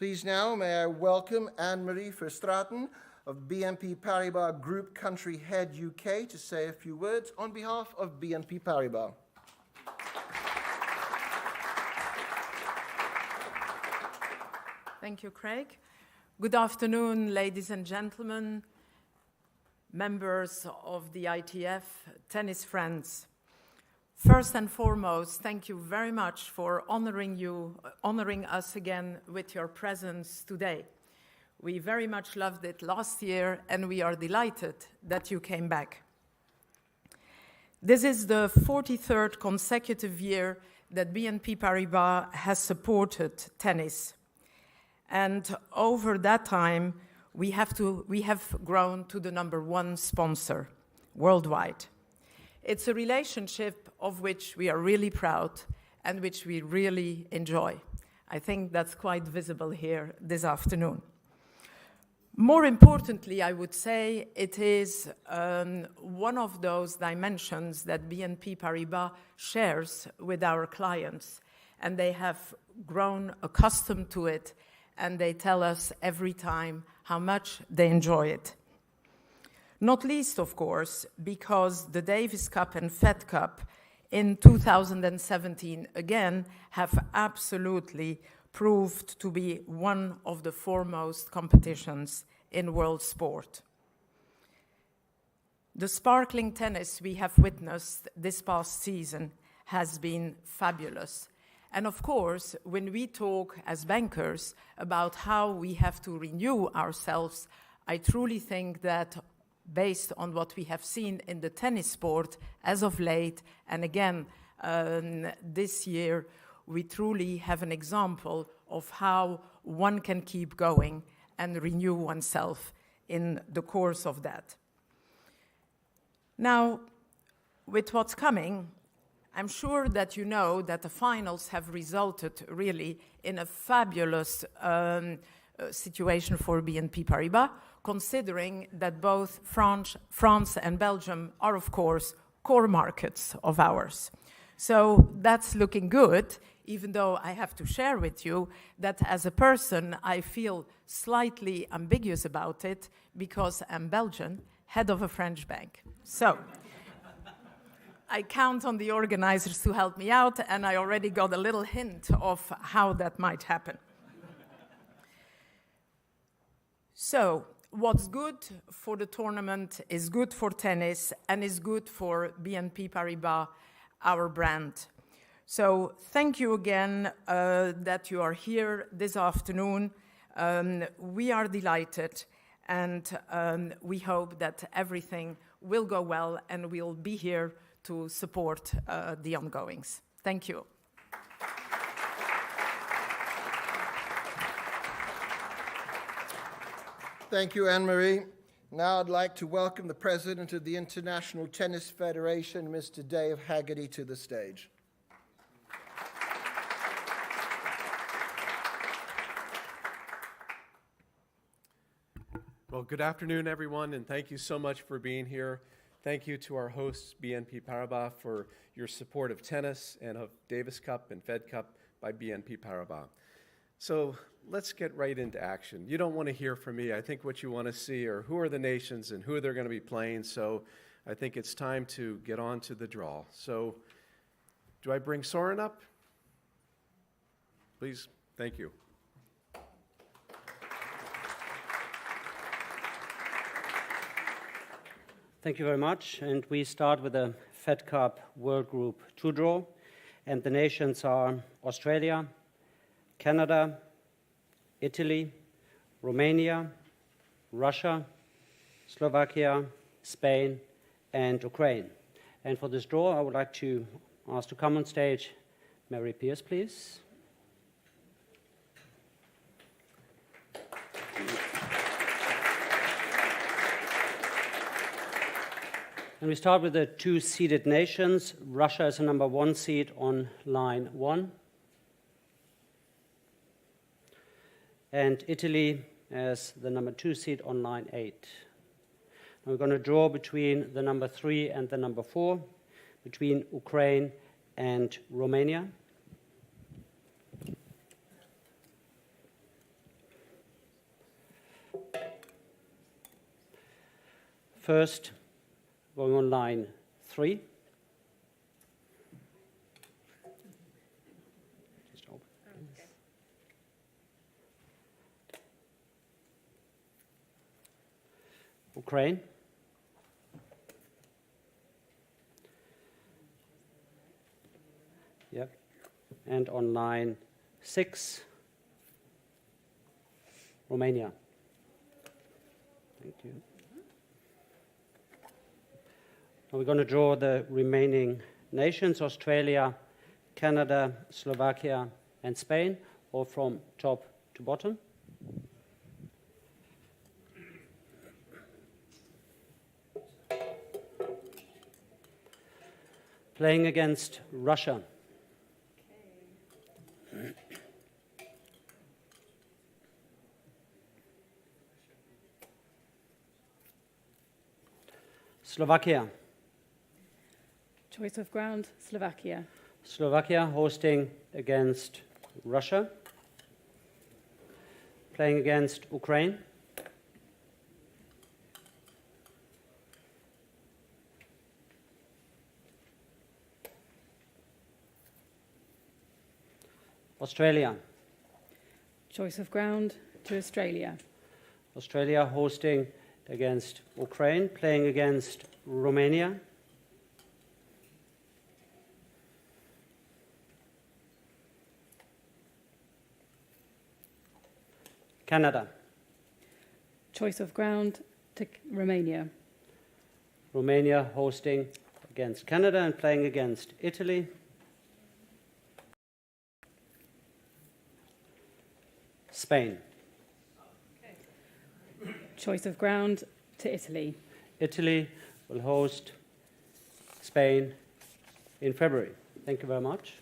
Please now, may I welcome Anne-Marie Verstraeten of BNP Paribas Group Country Head UK to say a few words on behalf of BNP Paribas. Thank you, Craig. Good afternoon, ladies and gentlemen, members of the ITF, tennis friends. First and foremost, thank you very much for honoring us again with your presence today. We very much loved it last year, and we are delighted that you came back. This is the 43rd consecutive year that BNP Paribas has supported tennis. And over that time, we have grown to the #1 sponsor worldwide. It's a relationship of which we are really proud and which we really enjoy. I think that's quite visible here this afternoon. More importantly, I would say it is one of those dimensions that BNP Paribas shares with our clients, and they have grown accustomed to it, and they tell us every time how much they enjoy it. Not least, of course, because the Davis Cup and Fed Cup in 2017, again, have absolutely proved to be one of the foremost competitions in world sport. The sparkling tennis we have witnessed this past season has been fabulous. And of course, when we talk as bankers about how we have to renew ourselves, I truly think that based on what we have seen in the tennis sport as of late, and again, this year, we truly have an example of how one can keep going and renew oneself in the course of that. Now, with what's coming, I'm sure that you know that the finals have resulted really in a fabulous situation for BNP Paribas, considering that both France and Belgium are, of course, core markets of ours. So that's looking good, even though I have to share with you that as a person, I feel slightly ambiguous about it because I'm Belgian, head of a French bank. So I count on the organizers to help me out, and I already got a little hint of how that might happen. So what's good for the tournament is good for tennis and is good for BNP Paribas, our brand. So thank you again that you are here this afternoon. We are delighted, and we hope that everything will go well, and we'll be here to support the ongoings. Thank you. Thank you, Anne-Marie. Now I'd like to welcome the President of the International Tennis Federation, Mr. Dave Haggerty, to the stage. Well, good afternoon, everyone, and thank you so much for being here. Thank you to our hosts, BNP Paribas, for your support of tennis and of Davis Cup and Fed Cup by BNP Paribas. So let's get right into action. You don't want to hear from me. I think what you want to see are who are the nations and who they're going to be playing. So I think it's time to get on to the draw. So do I bring Soren up? Please. Thank you. Thank you very much. And we start with the Fed Cup World Group 2 draw. And the nations are Australia, Canada, Italy, Romania, Russia, Slovakia, Spain, and Ukraine. And for this draw, I would like to ask to come on stage Mary Pierce, please. And we start with the two seeded nations. Russia is the #1 seed on line 1. And Italy as the #2 seed on line 8. Now we're going to draw between the #3 and the #4, between Ukraine and Romania. First, going on line 3. Just open. Ukraine. Yep. And on line 6, Romania. Thank you. Now we're going to draw the remaining nations: Australia, Canada, Slovakia, and Spain, all from top to bottom. Playing against Russia. Slovakia. Choice of ground, Slovakia. Slovakia hosting against Russia. Playing against Ukraine. Australia. Choice of ground to Australia. Australia hosting against Ukraine, playing against Romania. Canada. Choice of ground to Romania. Romania hosting against Canada and playing against Italy. Spain. Choice of ground to Italy. Italy will host Spain in February. Thank you very much.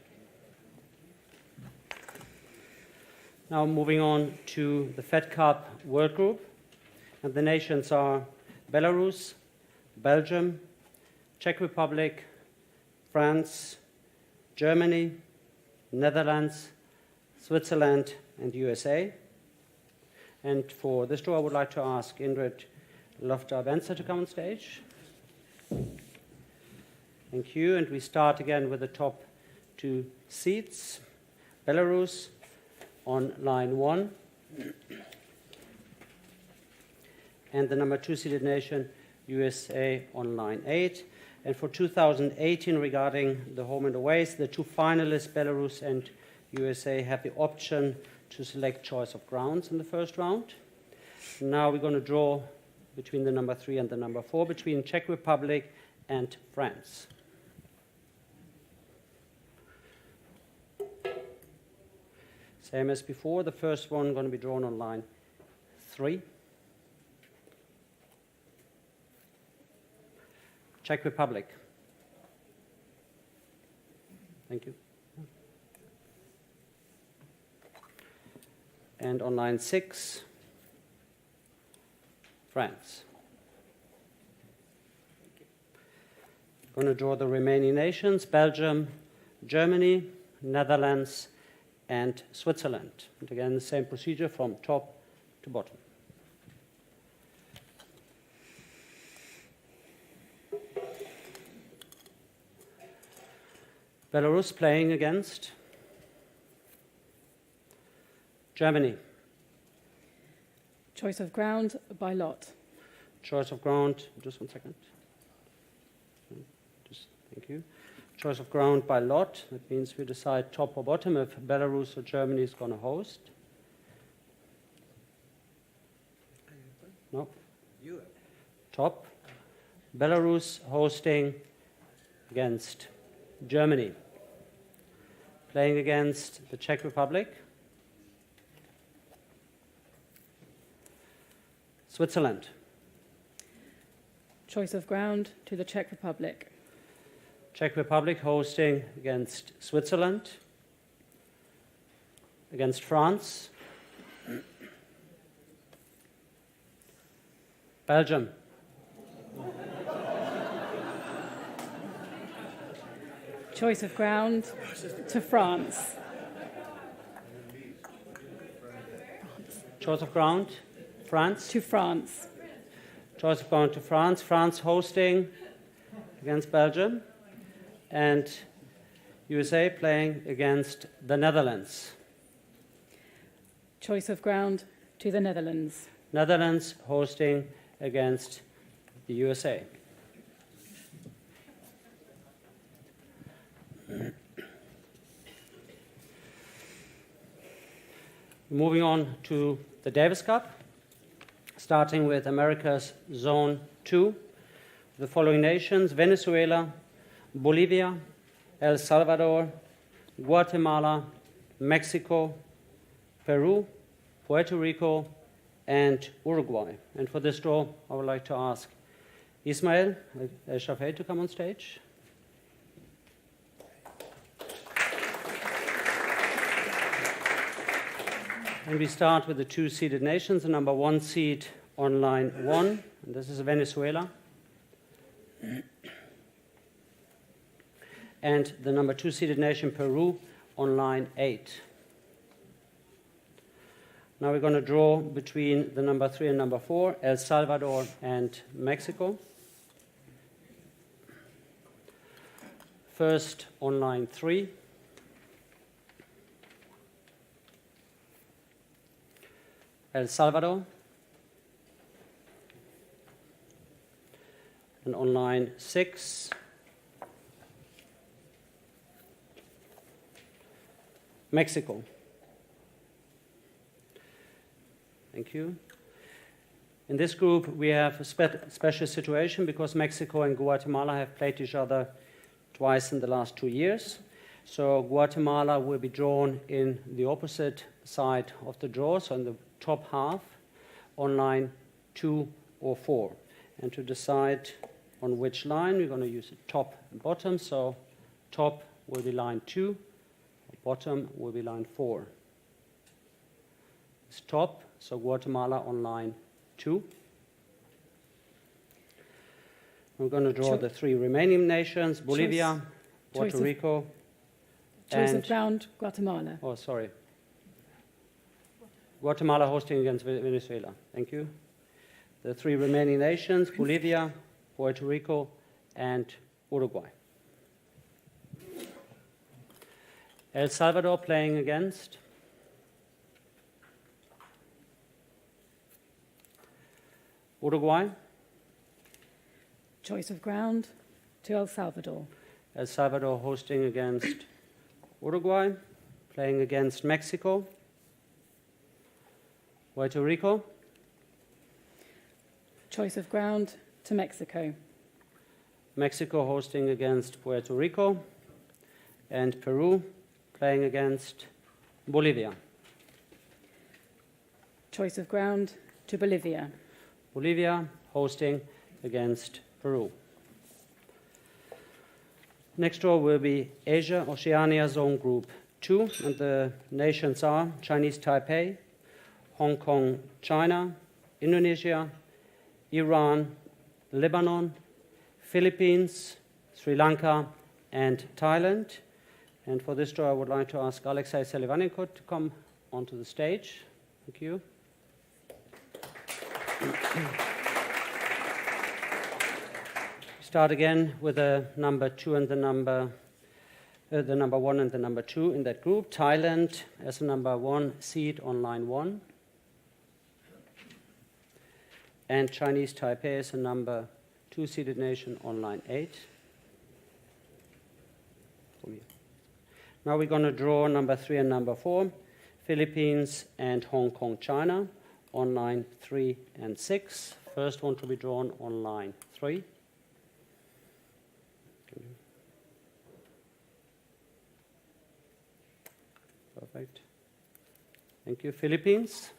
Now moving on to the Fed Cup World Group. And the nations are Belarus, Belgium, Czech Republic, France, Germany, Netherlands, Switzerland, and USA. And for this draw, I would like to ask Ingrid Loftar-Benzer to come on stage. Thank you. And we start again with the top 2 seats. Belarus on line 1. And the number 2 seeded nation, USA, on line 8. And for 2018, regarding the home and aways, the 2 finalists, Belarus and USA, have the option to select choice of grounds in the first round. Now we're going to draw between the number 3 and the number 4, between Czech Republic and France. Same as before, the first one going to be drawn on line 3. Czech Republic. Thank you. And on line 6, France. I'm going to draw the remaining nations: Belgium, Germany, Netherlands, and Switzerland. And again, the same procedure from top to bottom. Belarus playing against Germany. Choice of ground by lot. Choice of ground, just 1 second. Thank you. Choice of ground by lot. That means we decide top or bottom if Belarus or Germany is going to host. No? Top. Belarus hosting against Germany. Playing against the Czech Republic. Switzerland. Choice of ground to the Czech Republic. Czech Republic hosting against Switzerland. Against France. Belgium. Choice of ground to France. Choice of ground, France. To France. choice of going to France. France hosting against Belgium. And USA playing against the Netherlands. Choice of ground to the Netherlands. Netherlands hosting against the USA. Moving on to the Davis Cup, starting with America's Zone 2. The following nations: Venezuela, Bolivia, El Salvador, Guatemala, Mexico, Peru, Puerto Rico, and Uruguay. And for this draw, I would like to ask Ismail El-Shafei to come on stage. And we start with the two seeded nations. The number 1 seed on line 1, and this is Venezuela. And the number 2 seeded nation, Peru, on line 8. Now we're going to draw between the number 3 and number 4, El Salvador and Mexico. First on line 3. El Salvador. And on line 6, Mexico. Thank you. In this group, we have a special situation because Mexico and Guatemala have played each other twice in the last 2 years. So Guatemala will be drawn in the opposite side of the draw, so in the top half, on line 2 or 4. And to decide on which line, we're going to use top and bottom. So top will be line 2, bottom will be line 4. It's top, so Guatemala on line 2. We're going to draw the 3 remaining nations: Bolivia, Puerto Rico, Choice and of ground, Guatemala. oh, sorry. Guatemala hosting against Venezuela. Thank you. The 3 remaining nations: Bolivia, Puerto Rico, and Uruguay. El Salvador playing against Uruguay. Choice of ground to El Salvador. El Salvador hosting against Uruguay, playing against Mexico. Puerto Rico. Choice of ground to Mexico. Mexico hosting against Puerto Rico. And Peru playing against Bolivia. Choice of ground to Bolivia. Bolivia hosting against Peru. Next draw will be Asia Oceania Zone Group 2, and the nations are Chinese Taipei, Hong Kong, China, Indonesia, Iran, Lebanon, Philippines, Sri Lanka, and Thailand. And for this draw, I would like to ask Alexei Selivanikot to come onto the stage. Thank you. Start again with the number 2 and the number 1 and the number 2 in that group. Thailand as a number 1 seed on line 1. And Chinese Taipei as a number 2 seeded nation on line 8. Now we're going to draw number 3 and number 4, Philippines and Hong Kong, China, on line 3 and 6. First one to be drawn on line 3. Perfect. Thank you. Philippines.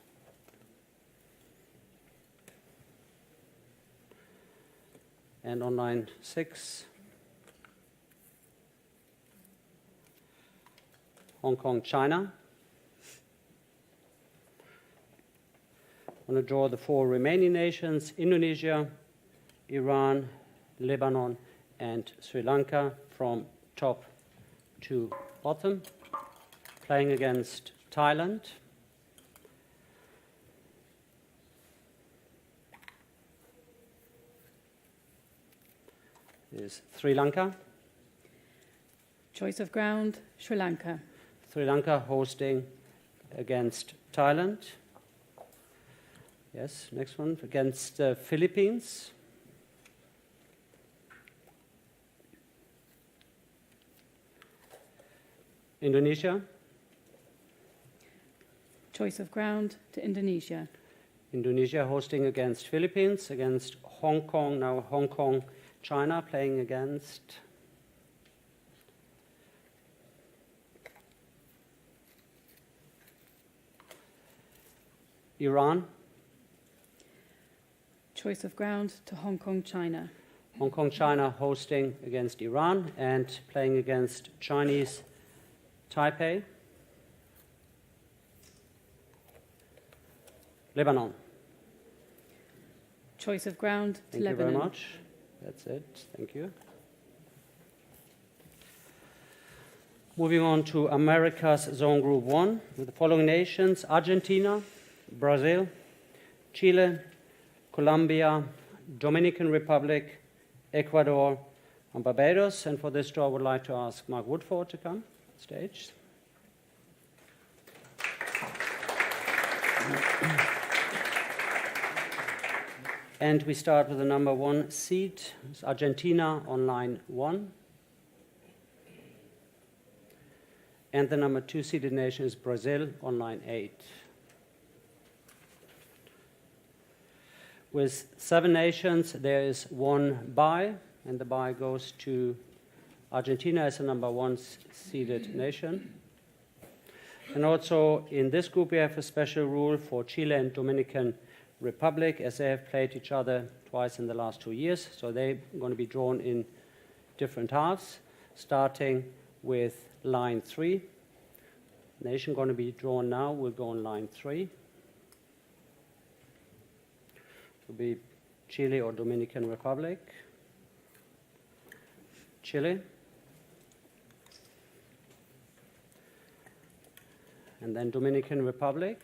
And on line 6, Hong Kong, China. I'm going to draw the 4 remaining nations: Indonesia, Iran, Lebanon, and Sri Lanka from top to bottom, playing against Thailand. is Sri Lanka. Choice of ground, Sri Lanka. Sri Lanka hosting against Thailand. Yes, next one, against the Philippines. Indonesia. Choice of ground to Indonesia. Indonesia hosting against Philippines, against Hong Kong, now Hong Kong, China playing against Iran. Choice of ground to Hong Kong, China. Hong Kong, China hosting against Iran and playing against Chinese Taipei. Lebanon. Choice of ground to Thank Lebanon. you very much. That's it. Thank you. Moving on to America's Zone Group 1 with the following nations: Argentina, Brazil, Chile, Colombia, Dominican Republic, Ecuador, and Barbados. And for this draw, I would like to ask Mark Woodford to come on stage. And we start with the number 1 seed. It's Argentina on line 1. And the number 2 seeded nation is Brazil on line 8. With 7 nations, there is 1 bye, and the bye goes to Argentina as the number 1 seeded nation. And also in this group, we have a special rule for Chile and Dominican Republic, as they have played each other twice in the last 2 years. So they're going to be drawn in different halves, starting with line 3. Nation going to be drawn now will go on line 3. It will be Chile or Dominican Republic. Chile. And then Dominican Republic.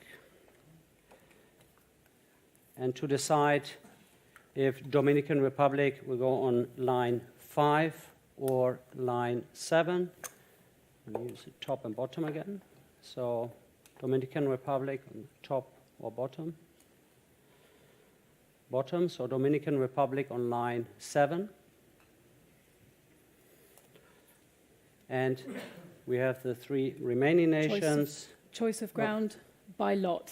And to decide if Dominican Republic will go on line 5 or line 7, I'll use the top and bottom again. So Dominican Republic on top or bottom. Bottom, so Dominican Republic on line 7. And we have the 3 remaining nations. Choice of ground by lot.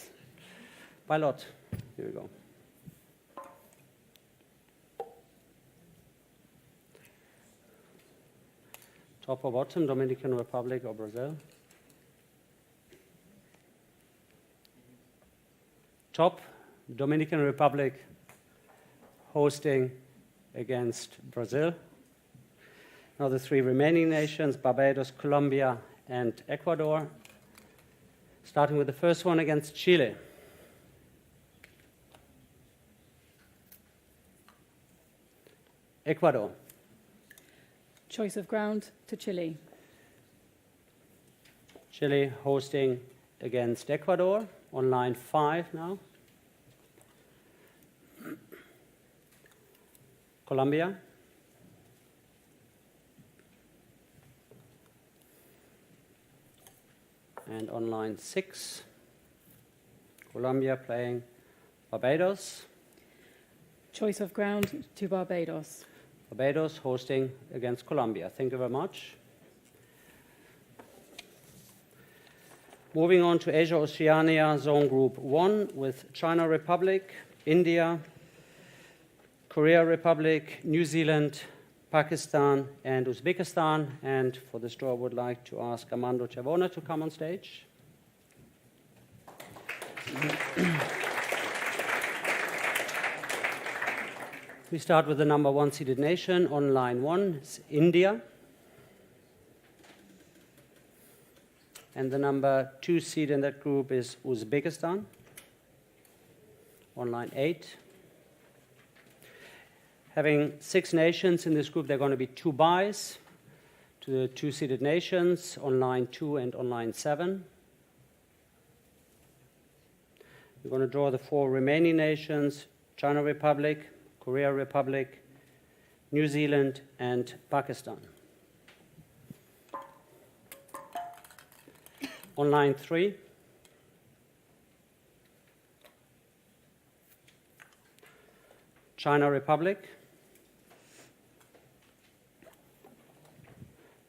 By lot. Here we go. Top or bottom, Dominican Republic or Brazil? Top, Dominican Republic hosting against Brazil. Now the 3 remaining nations, Barbados, Colombia, and Ecuador. Starting with the first one against Chile. Ecuador. Choice of ground to Chile. Chile hosting against Ecuador on line 5 now. Colombia. And on line 6, Colombia playing Barbados. Choice of ground to Barbados. Barbados hosting against Colombia. Thank you very much. Moving on to Asia-Oceania Zone Group 1 with China Republic, India, Korea Republic, New Zealand, Pakistan, and Uzbekistan. And for this draw, I would like to ask Armando Cervona to come on stage. We start with the number 1 seeded nation on line 1, it's India. And the number 2 seed in that group is Uzbekistan on line 8. Having 6 nations in this group, there are going to be 2 byes to the 2 seeded nations on line 2 and on line 7. We're going to draw the 4 remaining nations: China Republic, Korea Republic, New Zealand, and Pakistan. On line 3, China Republic,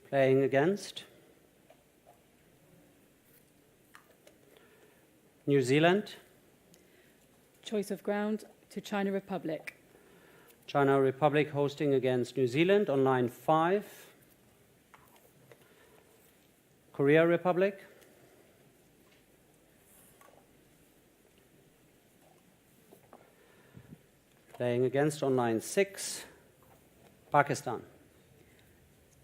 playing against New Zealand. Choice of ground to China Republic. China Republic hosting against New Zealand on line 5. Korea Republic. Playing against on line 6. Pakistan.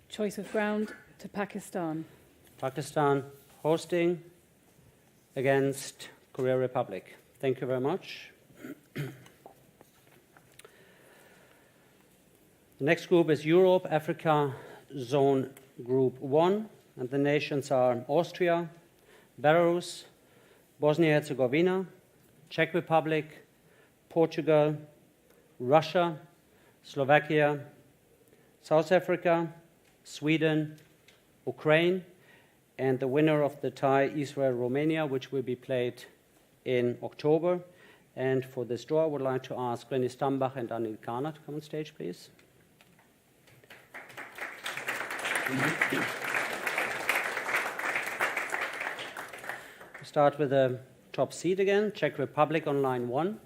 Choice of ground to Pakistan. Pakistan hosting against Korea Republic. Thank you very much. The next group is Europe, Africa, Zone Group 1, and the nations are Austria, Belarus, Bosnia-Herzegovina, Czech Republic, Portugal, Russia, Slovakia, South Africa, Sweden, Ukraine, and the winner of the tie, Israel-Romania, which will be played in October. And for this draw, I would like to ask Renny Stambach and Anil Kana to come on stage, please. We start with the top seed again, Czech Republic on line 1.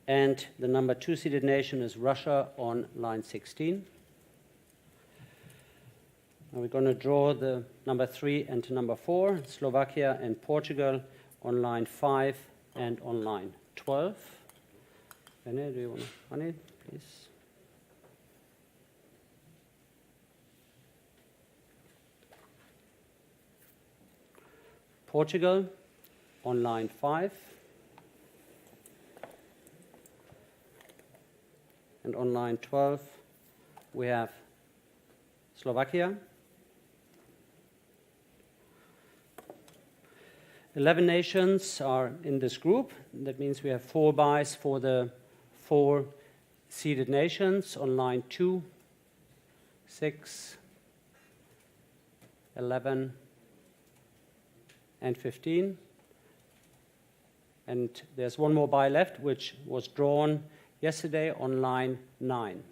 And the number 2 seeded nation is Russia on line 16. Now we're going to draw the number 3 and number 4, Slovakia and Portugal on line 5 and on line 12. René, do you want to run it, please? Portugal on line 5. And on line 12, we have Slovakia. 11 nations are in this group. That means we have 4 buys for the 4 seeded nations on line 2, 6, 11, and 15. And there's one more buy left, which was drawn yesterday on line 9.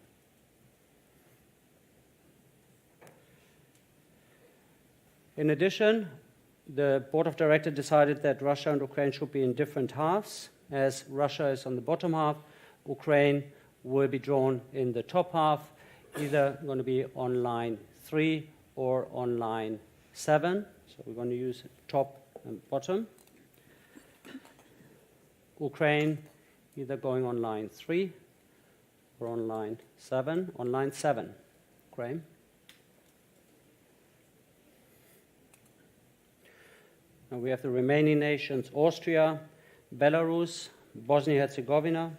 In addition, the board of directors decided that Russia and Ukraine should be in different halves. As Russia is on the bottom half, Ukraine will be drawn in the top half, either going to be on line 3 or on line 7. So we're going to use top and bottom. Ukraine either going on line 3 or on line 7. On line 7, Ukraine. Now we have the remaining nations, Austria, Belarus, Bosnia-Herzegovina,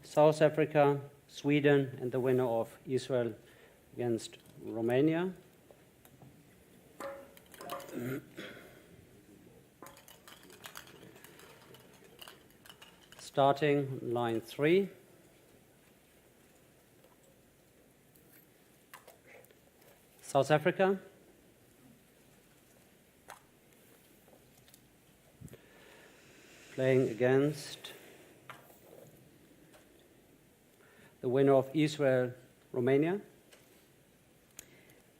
South Africa, Sweden, and the winner of Israel against Romania. Starting line 3. South Africa. Playing against the winner of Israel, Romania.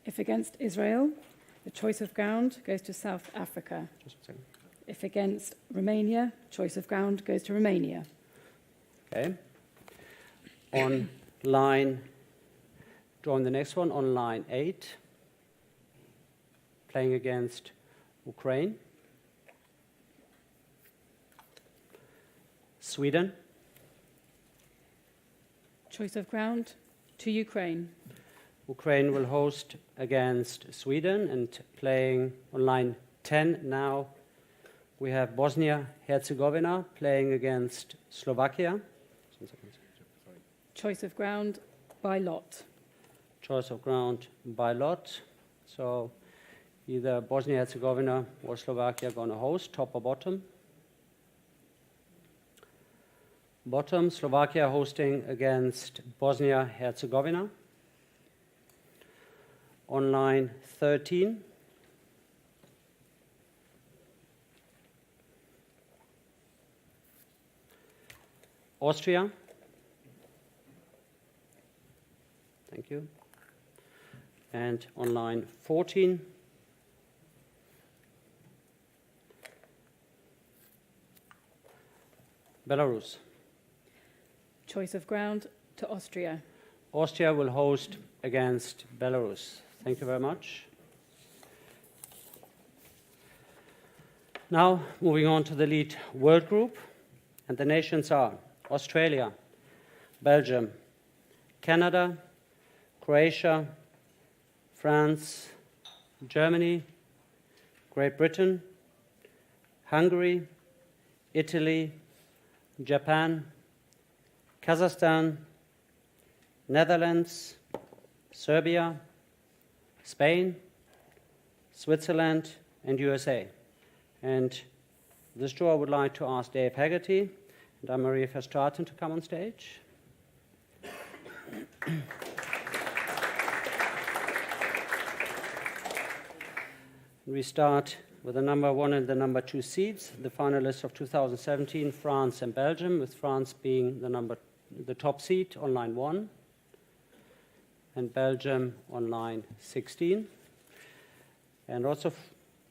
If against Israel, the choice of ground goes to South Africa. Just a second. If against Romania, choice of ground goes to Romania. Okay. On line, drawing the next one, on line 8, playing against Ukraine. Sweden. Choice of ground to Ukraine. Ukraine will host against Sweden, and playing on line 10 now, we have Bosnia-Herzegovina playing against Slovakia. Choice of ground by lot. Choice of ground by lot. So either Bosnia-Herzegovina or Slovakia are going to host, top or bottom. Bottom, Slovakia hosting against Bosnia Herzegovina. On line 13, Austria. Thank you. And on line 14, Belarus. Choice of ground to Austria. Austria will host against Belarus. Thank you very much. Now, moving on to the lead world group. And the nations are Australia, Belgium, Canada, Croatia, France, Germany, Great Britain, Hungary, Italy, Japan, Kazakhstan, Netherlands, Serbia, Spain, Switzerland, and USA. And this draw I would like to ask Dave Haggerty and Anne-Marie Verstraeten to come on stage. We start with the number 1 and the number 2 seeds, the finalists of 2017, France and Belgium, with France being the top seed on line 1, and Belgium on line 16. And also,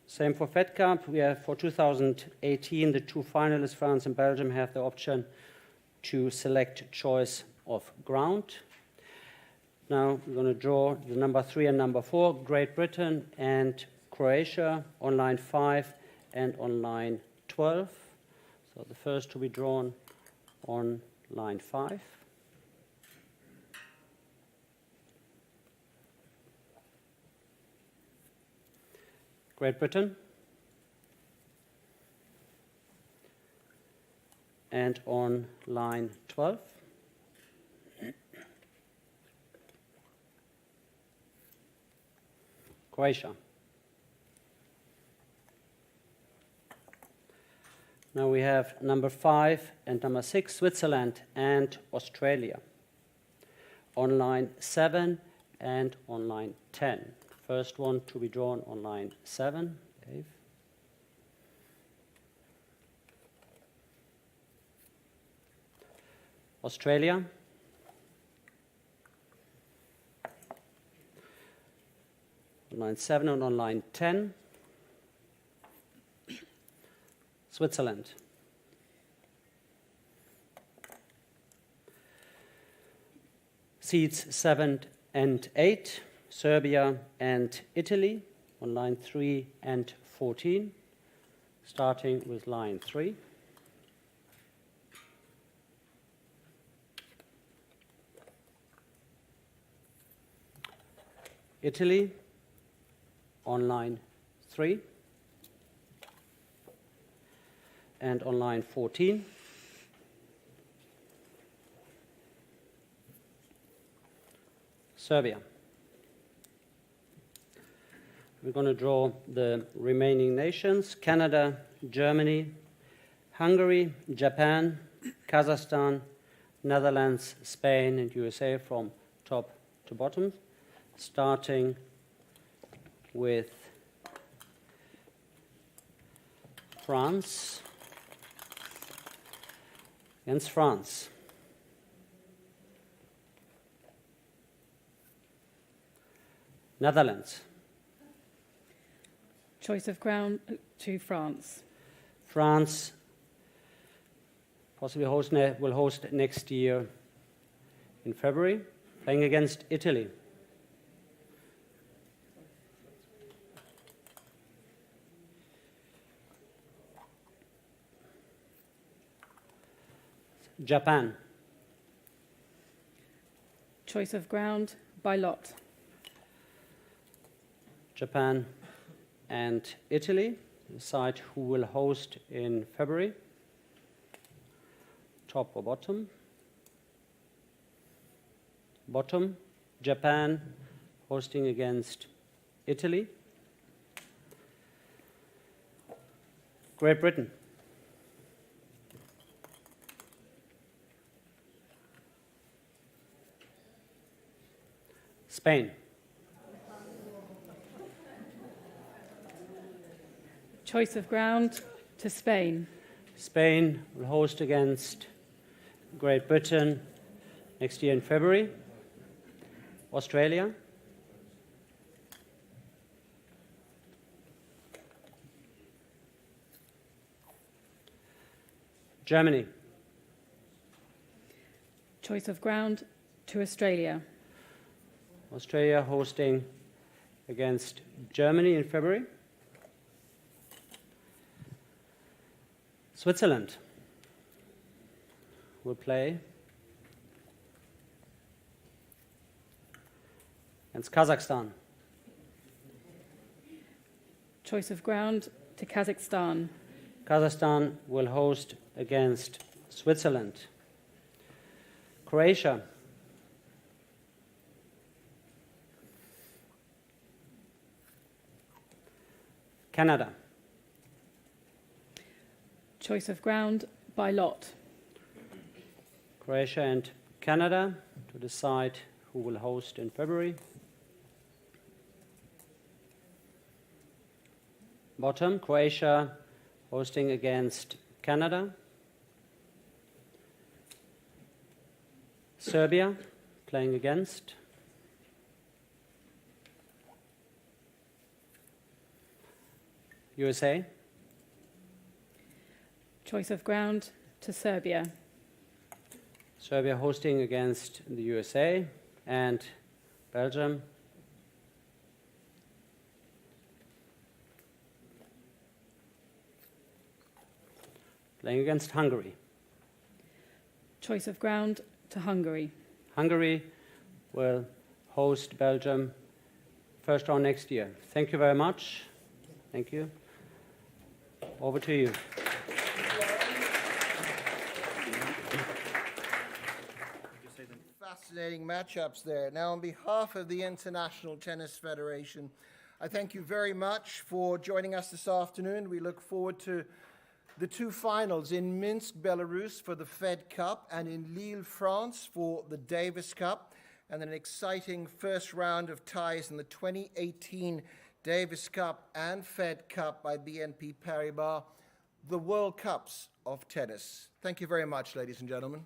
same for Fed Cup, we have for 2018, the 2 finalists, France and Belgium, have the option to select choice of ground. Now we're going to draw the number 3 and number 4, Great Britain and Croatia on line 5 and on line 12. So the first to be drawn on line 5. Great Britain. And on line 12. Croatia. Now we have number 5 and number 6, Switzerland and Australia. On line 7 and on line 10. First one to be drawn on line 7, Dave. Australia. On line 7 and on line 10. Switzerland. Seeds 7 and 8, Serbia and Italy on line 3 and 14, starting with line 3. Italy on line 3. And on line 14, Serbia. We're going to draw the remaining nations: Canada, Germany, Hungary, Japan, Kazakhstan, Netherlands, Spain, and USA from top to bottom, starting with France. Against France. Netherlands. Choice of ground to France. France possibly will host next year in February, playing against Italy. Japan. Choice of ground by lot. Japan and Italy decide who will host in February. Top or bottom? Bottom, Japan hosting against Italy. Great Britain. Spain. Choice of ground to Spain. Spain will host against Great Britain next year in February. Australia. Germany. Choice of ground to Australia. Australia hosting against Germany in February. Switzerland will play against Kazakhstan. Choice of ground to Kazakhstan. Kazakhstan will host against Switzerland. Croatia. Canada. Choice of ground by lot. Croatia and Canada to decide who will host in February. Bottom, Croatia hosting against Canada. Serbia playing against. USA. Choice of ground to Serbia. Serbia hosting against the USA and Belgium. Playing against Hungary. Choice of ground to Hungary. Hungary will host Belgium first round next year. Thank you very much. Thank you. Over to you. Fascinating matchups there. Now, on behalf of the International Tennis Federation, I thank you very much for joining us this afternoon. We look forward to the two finals in Minsk, Belarus for the Fed Cup and in Lille, France for the Davis Cup, and an exciting first round of ties in the 2018 Davis Cup and Fed Cup by BNP Paribas, the World Cups of tennis. Thank you very much, ladies and gentlemen.